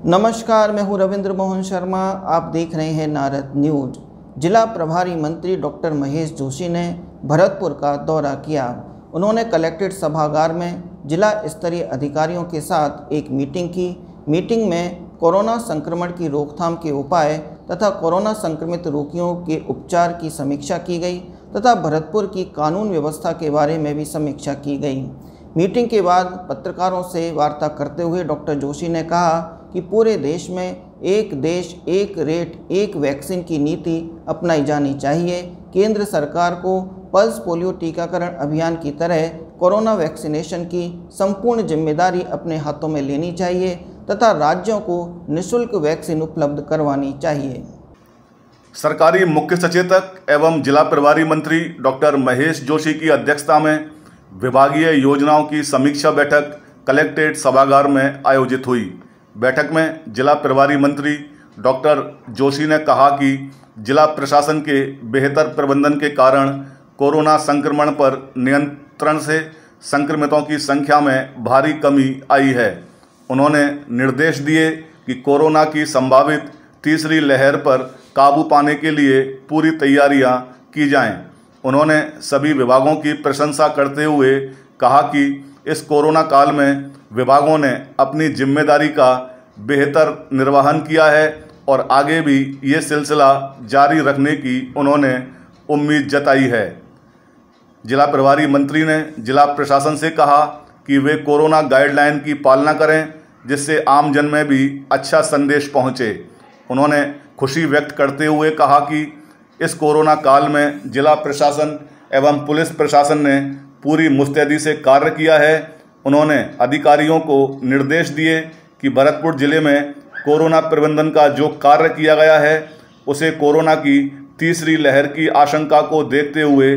नमस्कार, मैं हूं रविंद्र मोहन शर्मा। आप देख रहे हैं नारद न्यूज। जिला प्रभारी मंत्री डॉक्टर महेश जोशी ने भरतपुर का दौरा किया। उन्होंने कलेक्ट्रेट सभागार में जिला स्तरीय अधिकारियों के साथ एक मीटिंग की। मीटिंग में कोरोना संक्रमण की रोकथाम के उपाय तथा कोरोना संक्रमित रोगियों के उपचार की समीक्षा की गई तथा भरतपुर की कानून व्यवस्था के बारे में भी समीक्षा की गई। मीटिंग के बाद पत्रकारों से वार्ता करते हुए डॉक्टर जोशी ने कहा कि पूरे देश में एक देश एक रेट एक वैक्सीन की नीति अपनाई जानी चाहिए। केंद्र सरकार को पल्स पोलियो टीकाकरण अभियान की तरह कोरोना वैक्सीनेशन की संपूर्ण जिम्मेदारी अपने हाथों में लेनी चाहिए तथा राज्यों को निःशुल्क वैक्सीन उपलब्ध करवानी चाहिए। सरकारी मुख्य सचेतक एवं जिला प्रभारी मंत्री डॉक्टर महेश जोशी की अध्यक्षता में विभागीय योजनाओं की समीक्षा बैठक कलेक्ट्रेट सभागार में आयोजित हुई। बैठक में जिला प्रभारी मंत्री डॉक्टर जोशी ने कहा कि जिला प्रशासन के बेहतर प्रबंधन के कारण कोरोना संक्रमण पर नियंत्रण से संक्रमितों की संख्या में भारी कमी आई है। उन्होंने निर्देश दिए कि कोरोना की संभावित तीसरी लहर पर काबू पाने के लिए पूरी तैयारियां की जाएं। उन्होंने सभी विभागों की प्रशंसा करते हुए कहा कि इस कोरोना काल में विभागों ने अपनी जिम्मेदारी का बेहतर निर्वहन किया है और आगे भी ये सिलसिला जारी रखने की उन्होंने उम्मीद जताई है। जिला प्रभारी मंत्री ने जिला प्रशासन से कहा कि वे कोरोना गाइडलाइन की पालना करें जिससे आम जन में भी अच्छा संदेश पहुंचे। उन्होंने खुशी व्यक्त करते हुए कहा कि इस कोरोना काल में जिला प्रशासन एवं पुलिस प्रशासन ने पूरी मुस्तैदी से कार्य किया है। उन्होंने अधिकारियों को निर्देश दिए कि भरतपुर जिले में कोरोना प्रबंधन का जो कार्य किया गया है उसे कोरोना की तीसरी लहर की आशंका को देखते हुए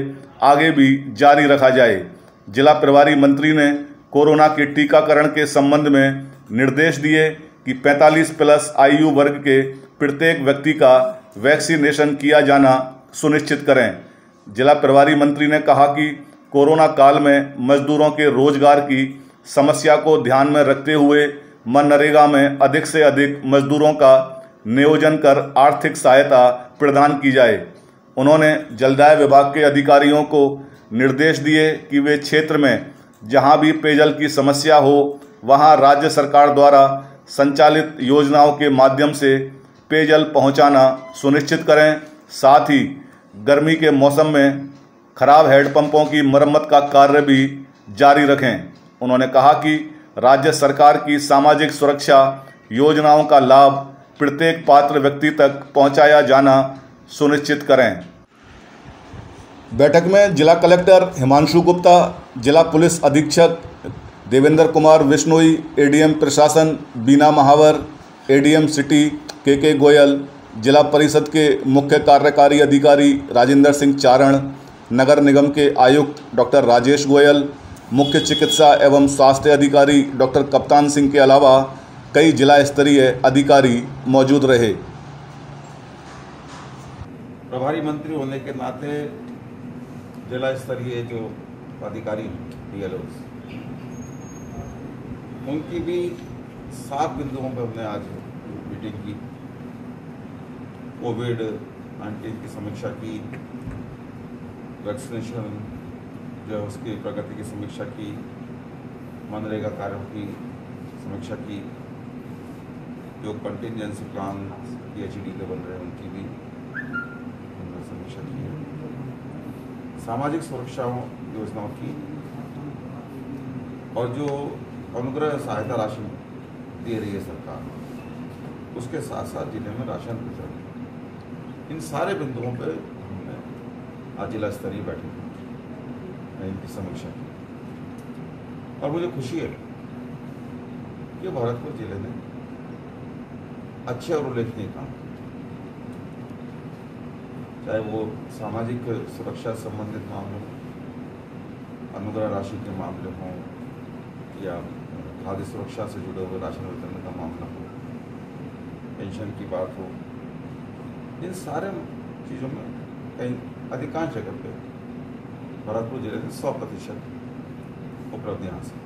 आगे भी जारी रखा जाए। जिला प्रभारी मंत्री ने कोरोना के टीकाकरण के संबंध में निर्देश दिए कि 45+ आयु वर्ग के प्रत्येक व्यक्ति का वैक्सीनेशन किया जाना सुनिश्चित करें। जिला प्रभारी मंत्री ने कहा कि कोरोना काल में मजदूरों के रोजगार की समस्या को ध्यान में रखते हुए मनरेगा में अधिक से अधिक मजदूरों का नियोजन कर आर्थिक सहायता प्रदान की जाए। उन्होंने जलदाय विभाग के अधिकारियों को निर्देश दिए कि वे क्षेत्र में जहां भी पेयजल की समस्या हो वहां राज्य सरकार द्वारा संचालित योजनाओं के माध्यम से पेयजल पहुंचाना सुनिश्चित करें। साथ ही गर्मी के मौसम में खराब हैंडपंपों की मरम्मत का कार्य भी जारी रखें। उन्होंने कहा कि राज्य सरकार की सामाजिक सुरक्षा योजनाओं का लाभ प्रत्येक पात्र व्यक्ति तक पहुंचाया जाना सुनिश्चित करें। बैठक में जिला कलेक्टर हिमांशु गुप्ता, जिला पुलिस अधीक्षक देवेंद्र कुमार विश्नोई, एडीएम प्रशासन बीना महावर, एडीएम सिटी के गोयल, जिला परिषद के मुख्य कार्यकारी अधिकारी राजेंद्र सिंह चारण, नगर निगम के आयुक्त डॉक्टर राजेश गोयल, मुख्य चिकित्सा एवं स्वास्थ्य अधिकारी डॉक्टर कप्तान सिंह के अलावा कई जिला स्तरीय अधिकारी मौजूद रहे। प्रभारी मंत्री होने के नाते जिला स्तरीय जो अधिकारी DLOs, उनकी भी 7 बिंदुओं पर हमने आज मीटिंग की। कोविड-19 की समीक्षा की, वैक्सीनेशन जो है उसकी प्रगति की समीक्षा की, मनरेगा कार्यों की समीक्षा की, जो कंटिजेंसी प्लान PHED के बन रहे हैं उनकी भी हमने समीक्षा की है, सामाजिक सुरक्षा योजनाओं की, और जो अनुग्रह सहायता राशि दे रही है सरकार उसके साथ साथ जिले में राशन वितरण, इन सारे बिंदुओं पर हमने आज जिला स्तरीय बैठक में इनकी समीक्षा की। और मुझे खुशी है कि भरतपुर जिले ने अच्छे और उल्लेखनीय काम, चाहे वो सामाजिक सुरक्षा संबंधित मामले हों, अनुग्रह राशि के मामले हों या खाद्य सुरक्षा से जुड़े हुए राशन वितरण का मामला हो, पेंशन की बात हो, इन सारे चीज़ों में कई अधिकांश जगह पे भरतपुर जिले ने 100% उपलब्धियां हासिल।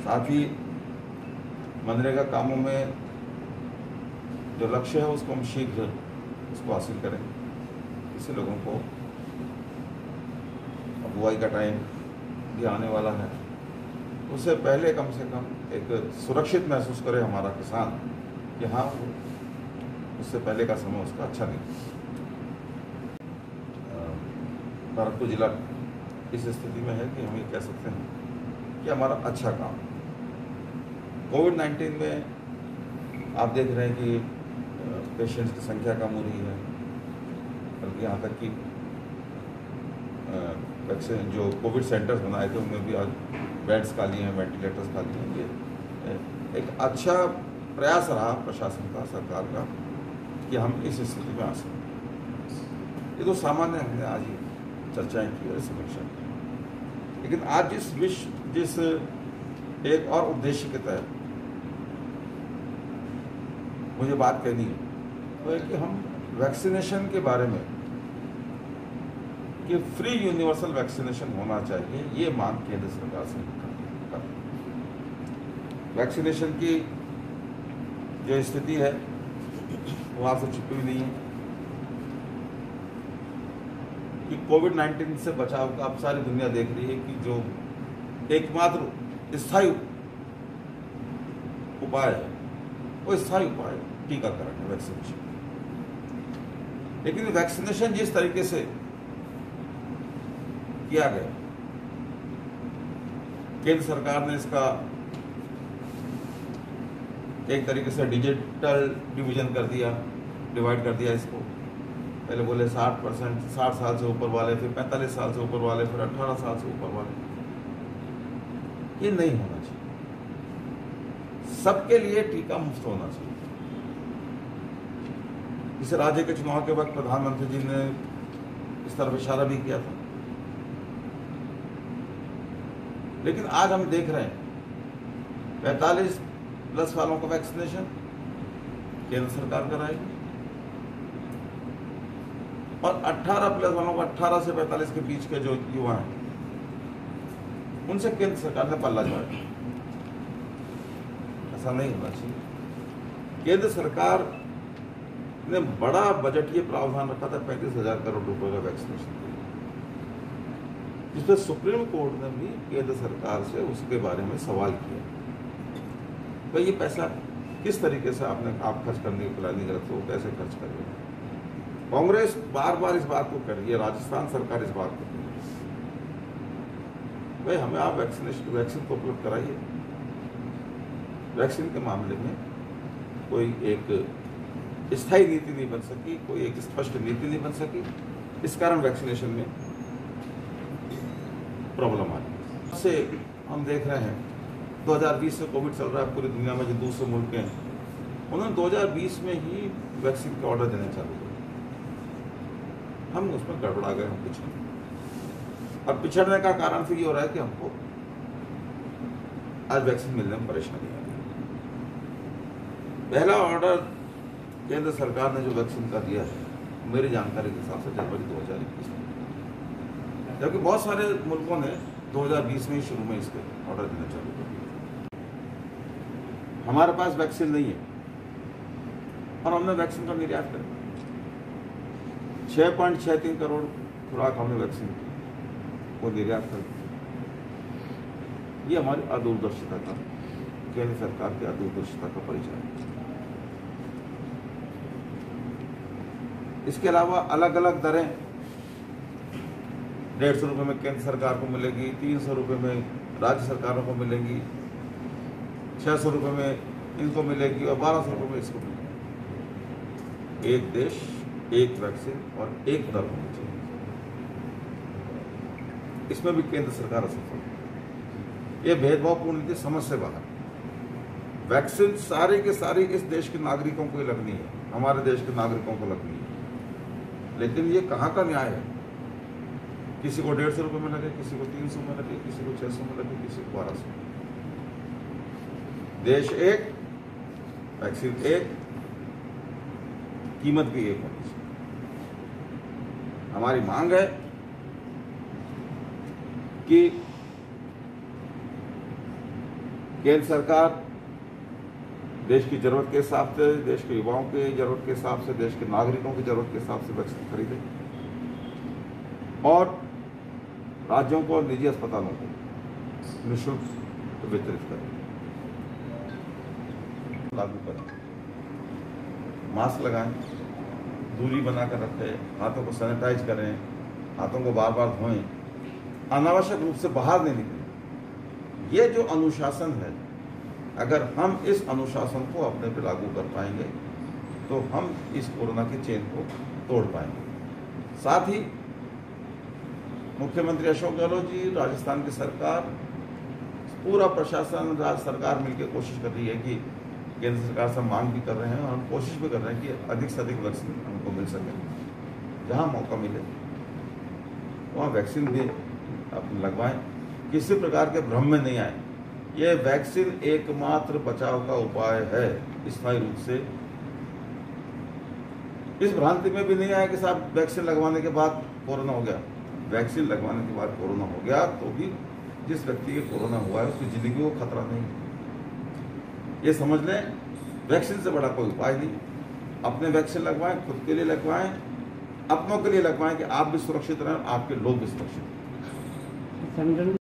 साथ ही मनरेगा कामों में जो लक्ष्य है उसको हम शीघ्र उसको हासिल करें। इससे लोगों को बुआई का टाइम भी आने वाला है, उससे पहले कम से कम एक सुरक्षित महसूस करे हमारा किसान कि हाँ उससे पहले का समय उसका अच्छा नहीं। भरतपुर जिला इस स्थिति में है कि हम ये कह सकते हैं कि हमारा अच्छा काम। कोविड-19 में आप देख रहे हैं कि पेशेंट्स की संख्या कम हो रही है, बल्कि यहाँ तक कि वैक्सीन जो कोविड सेंटर्स बनाए थे उनमें भी आज बेड्स खाली हैं, वेंटिलेटर्स खाली हैं। ये एक अच्छा प्रयास रहा प्रशासन का, सरकार का, कि हम इस स्थिति में आ सकें। ये तो सामान्य हमने आज ही चर्चाएं की और समीक्षा की, लेकिन आज जिस एक और उद्देश्य के तहत मुझे बात करनी है वो है कि हम वैक्सीनेशन के बारे में कि फ्री यूनिवर्सल वैक्सीनेशन होना चाहिए, ये मांग केंद्र सरकार से कर। वैक्सीनेशन की जो स्थिति है वो आपसे छिपी हुई नहीं है कि कोविड-19 से बचाव का अब सारी दुनिया देख रही है कि जो एकमात्र स्थायी उपाय है वो स्थायी उपाय टीकाकरण है, वैक्सीनेशन। लेकिन वैक्सीनेशन जिस तरीके से किया गया, केंद्र सरकार ने इसका एक तरीके से डिजिटल डिवीजन कर दिया, डिवाइड कर दिया इसको। पहले बोले 60%, 60 साल से ऊपर वाले, फिर 45 साल से ऊपर वाले, फिर 18 साल से ऊपर वाले। ये नहीं होना चाहिए, सबके लिए टीका मुफ्त होना चाहिए। इस राज्य के चुनाव के वक्त प्रधानमंत्री जी ने इस तरफ इशारा भी किया था, लेकिन आज हम देख रहे हैं 45+ वालों का वैक्सीनेशन केंद्र सरकार कराएगी और 18+ वालों को, 18 से 45 के बीच के जो युवा हैं उनसे केंद्र सरकार ने पल्ला झाड़ा। ऐसा नहीं होना चाहिए। केंद्र सरकार ने बड़ा बजटीय प्रावधान रखा था 35,000 करोड़ रुपए का वैक्सीनेशन के लिए, जिसपे सुप्रीम कोर्ट ने भी केंद्र सरकार से उसके बारे में सवाल किया, तो ये पैसा किस तरीके से आप खर्च करने की प्लानिंग रखते हो, कैसे खर्च कर रहे हो। कांग्रेस बार बार इस बात को कर रही है, राजस्थान सरकार इस बात को कर रही है, भाई हमें आप वैक्सीन को उपलब्ध कराइए। वैक्सीन के मामले में कोई एक स्थायी नीति नहीं बन सकी, कोई एक स्पष्ट नीति नहीं बन सकी, इस कारण वैक्सीनेशन में प्रॉब्लम आ रही से हम देख रहे हैं 2020 से कोविड चल रहा है पूरी दुनिया में, जो दूसरे मुल्क हैं उन्होंने 2020 में ही वैक्सीन के ऑर्डर देने चालू किए। हम उसमें गड़बड़ा गए, हम पिछड़े, और पिछड़ने का कारण फिर ये हो रहा है कि हमको आज वैक्सीन मिलने में परेशानी आ रही है। पहला ऑर्डर केंद्र सरकार ने जो वैक्सीन का दिया है मेरी जानकारी के हिसाब से जनवरी 2021 में, जबकि बहुत सारे मुल्कों ने 2020 में ही शुरू में इसके ऑर्डर देना चालू कर दिया। हमारे पास वैक्सीन नहीं है और हमने वैक्सीन का निर्यात कर 6.63 करोड़ खुराक हमने वैक्सीन की वो निर्यात कर दी। ये हमारी अदूरदर्शिता का, केंद्र सरकार की अदूरदर्शिता का परिचय है। इसके अलावा अलग अलग दरें 150 रुपये में केंद्र सरकार को मिलेगी, 300 रुपये में राज्य सरकारों को मिलेगी, 600 रुपये में इनको मिलेगी और 1200 रुपये में इसको मिलेगी। एक देश, एक वैक्सीन और एक दर होनी चाहिए। इसमें भी केंद्र सरकार असफल है। ये भेदभावपूर्ण नीति समझ से बाहर। वैक्सीन सारी के सारी इस देश के नागरिकों को लगनी है, हमारे देश के नागरिकों को लगनी है, लेकिन ये कहाँ का न्याय है? किसी को 150 रुपये में लगे, किसी को 300 में लगे, किसी को 600 में लगे, किसी को 1200। देश एक, वैक्सीन एक, कीमत भी एक होनी चाहिए। हमारी मांग है कि केंद्र सरकार देश की ज़रूरत के हिसाब से, देश के युवाओं की ज़रूरत के हिसाब से, देश के नागरिकों की ज़रूरत के हिसाब से वैक्सीन खरीदें और राज्यों को और निजी अस्पतालों को निःशुल्क वितरित करें, लागू करें। मास्क लगाएं, दूरी बनाकर रखें, हाथों को सैनिटाइज करें, हाथों को बार बार धोएं, अनावश्यक रूप से बाहर नहीं निकलें। ये जो अनुशासन है, अगर हम इस अनुशासन को अपने पे लागू कर पाएंगे तो हम इस कोरोना की चेन को तोड़ पाएंगे। साथ ही मुख्यमंत्री अशोक गहलोत जी, राजस्थान की सरकार, पूरा प्रशासन, राज्य सरकार मिलकर कोशिश कर रही है कि केंद्र सरकार से मांग भी कर रहे हैं और हम कोशिश भी कर रहे हैं कि अधिक से अधिक वैक्सीन हमको मिल सके। जहां मौका मिले वहाँ वैक्सीन भी आप लगवाएं, किसी प्रकार के भ्रम में नहीं आए। ये वैक्सीन एकमात्र बचाव का उपाय है। स्थायी रूप से इस भ्रांति में भी नहीं आया कि साहब वैक्सीन लगवाने के बाद कोरोना हो गया। वैक्सीन लगवाने के बाद कोरोना हो गया तो भी जिस व्यक्ति के कोरोना हुआ है उसकी जिंदगी को खतरा नहीं। ये समझ लें, वैक्सीन से बड़ा कोई उपाय नहीं। अपने वैक्सीन लगवाएं, खुद के लिए लगवाएं, अपनों के लिए लगवाएं कि आप भी सुरक्षित रहें, आपके लोग भी सुरक्षित रहें।